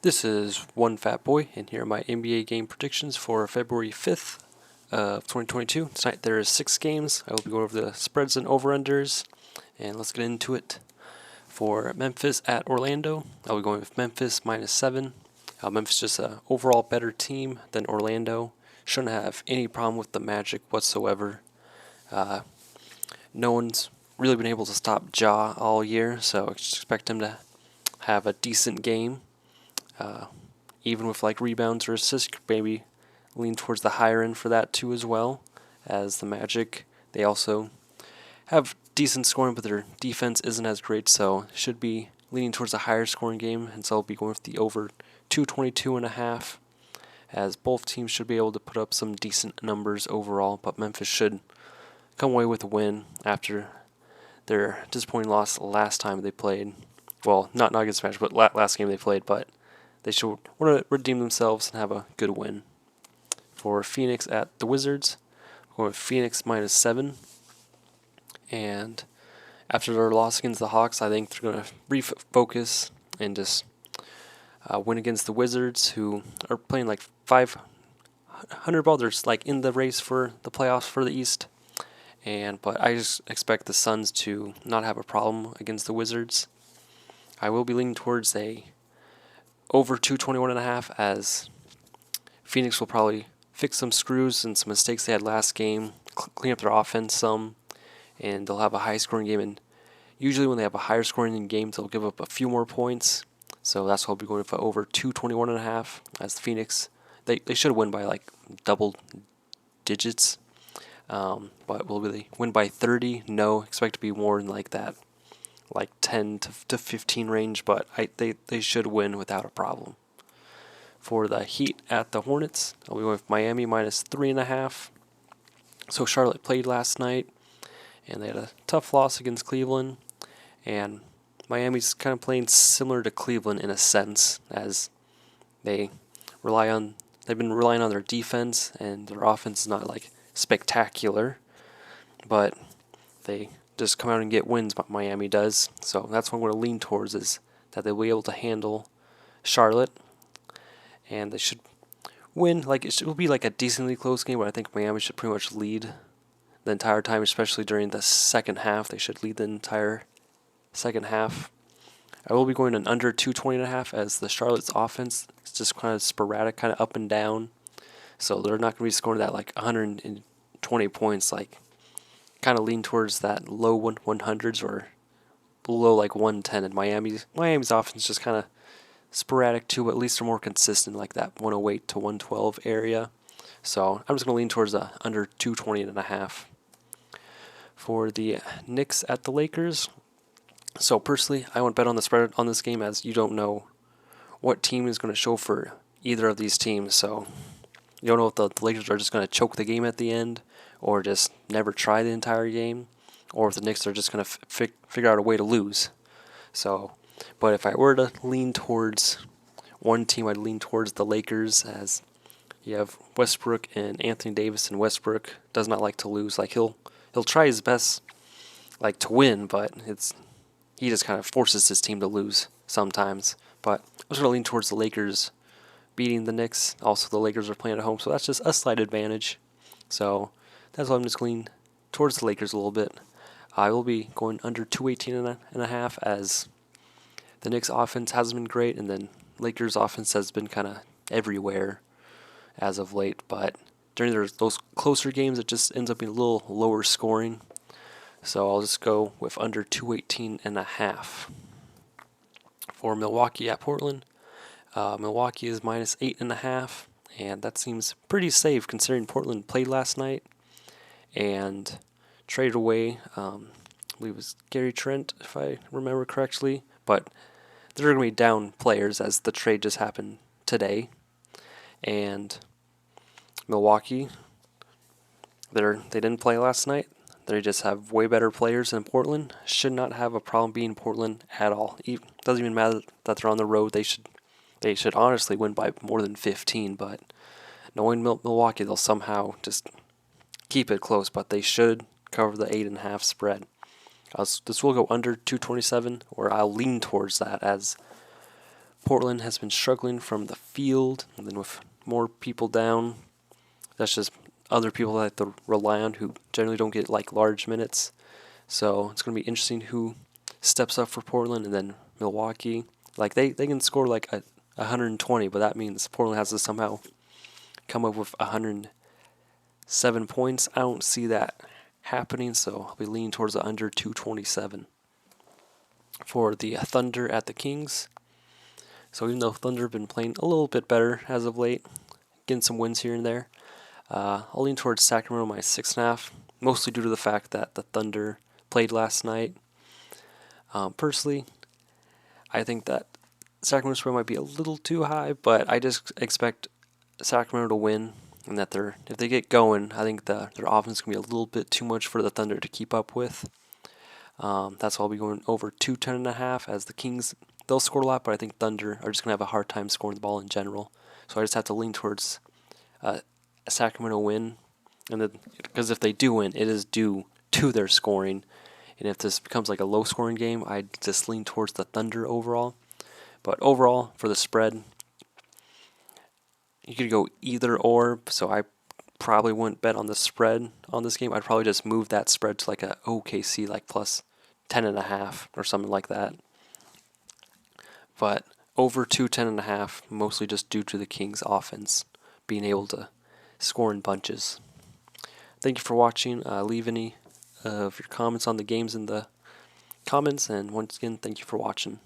This is One Fat Boy, and here are my NBA game predictions for February 5th of 2022. Tonight there are 6 games. I will be going over the spreads and over-unders, and let's get into it. For Memphis at Orlando, I'll be going with Memphis -7. Memphis just an overall better team than Orlando. Shouldn't have any problem with the Magic whatsoever. No one's really been able to stop Ja all year, so expect him to have a decent game. Even with like rebounds or assists, maybe lean towards the higher end for that too as well. As the Magic, they also have decent scoring, but their defense isn't as great, so should be leaning towards a higher scoring game, and so I'll be going with the over 222.5, as both teams should be able to put up some decent numbers overall, but Memphis should come away with a win after their disappointing loss last time they played. Well, not against Magic, but last game they played, but they should want to redeem themselves and have a good win. For Phoenix at the Wizards, I'm going with Phoenix -7. And after their loss against the Hawks, I think they're going to refocus and just win against the Wizards, who are playing like 500 ball. They're like in the race for the playoffs for the East. But I just expect the Suns to not have a problem against the Wizards. I will be leaning towards a over 221.5, as Phoenix will probably fix some screws and some mistakes they had last game, clean up their offense some, and they'll have a high scoring game. And usually when they have a higher scoring game, they'll give up a few more points. So that's why I'll be going for over 221.5, as the Phoenix, they should win by like double digits. But will they win by 30? No, expect to be more than like that, like 10 to 15 range, but they should win without a problem. For the Heat at the Hornets, I'll be going with Miami -3.5. So Charlotte played last night, and they had a tough loss against Cleveland. And Miami's kind of playing similar to Cleveland in a sense, as they've been relying on their defense, and their offense is not like spectacular, but they just come out and get wins. But Miami does, so that's what I'm going to lean towards, is that they'll be able to handle Charlotte, and they should win. Like, it will be like a decently close game, but I think Miami should pretty much lead the entire time, especially during the second half. They should lead the entire second half. I will be going an under 220.5, as the Charlotte's offense is just kind of sporadic, kind of up and down. So they're not going to be scoring that like 120 points. Like, kind of lean towards that low 100s or below like 110. And Miami's offense just kind of sporadic too, but at least they're more consistent, like that 108 to 112 area. So I'm just going to lean towards the under 220.5. For the Knicks at the Lakers, so personally, I won't bet on the spread on this game, as you don't know what team is going to show for either of these teams. So you don't know if the Lakers are just going to choke the game at the end, or just never try the entire game, or if the Knicks are just going to figure out a way to lose. So, but if I were to lean towards one team, I'd lean towards the Lakers, as you have Westbrook and Anthony Davis, and Westbrook does not like to lose. Like, he'll try his best like to win, but he just kind of forces his team to lose sometimes. But I was going to lean towards the Lakers beating the Knicks. Also, the Lakers are playing at home, so that's just a slight advantage. So that's why I'm just leaning towards the Lakers a little bit. I will be going under 218.5, as the Knicks offense hasn't been great, and then Lakers offense has been kind of everywhere as of late. But during those closer games, it just ends up being a little lower scoring. So I'll just go with under 218.5. For Milwaukee at Portland, Milwaukee is -8.5, and that seems pretty safe considering Portland played last night and traded away, I believe it was Gary Trent, if I remember correctly. But they're going to be down players, as the trade just happened today. And Milwaukee, they didn't play last night. They just have way better players than Portland. Should not have a problem beating Portland at all. It doesn't even matter that they're on the road. They should honestly win by more than 15. But knowing Milwaukee, they'll somehow just keep it close. But they should cover the 8.5 spread. This will go under 227, or I'll lean towards that, as Portland has been struggling from the field, and then with more people down, that's just other people that they rely on who generally don't get like large minutes. So it's going to be interesting who steps up for Portland, and then Milwaukee. Like they can score like 120, but that means Portland has to somehow come up with 107 points. I don't see that happening, so I'll be leaning towards the under 227. For the Thunder at the Kings. So even though Thunder have been playing a little bit better as of late, getting some wins here and there, I'll lean towards Sacramento minus 6.5, mostly due to the fact that the Thunder played last night. Personally, I think that Sacramento spread might be a little too high, but I just expect Sacramento to win, and that if they get going, I think their offense is going to be a little bit too much for the Thunder to keep up with. That's why I'll be going over 210.5, as the Kings, they'll score a lot, but I think Thunder are just going to have a hard time scoring the ball in general. So I just have to lean towards a Sacramento win, and because if they do win, it is due to their scoring. And if this becomes like a low-scoring game, I just lean towards the Thunder overall. But overall, for the spread, you could go either or, so I probably wouldn't bet on the spread on this game. I'd probably just move that spread to like a OKC, like plus 10.5 or something like that. But over 210.5, mostly just due to the Kings' offense being able to score in bunches. Thank you for watching. Leave any of your comments on the games in the comments, and once again, thank you for watching.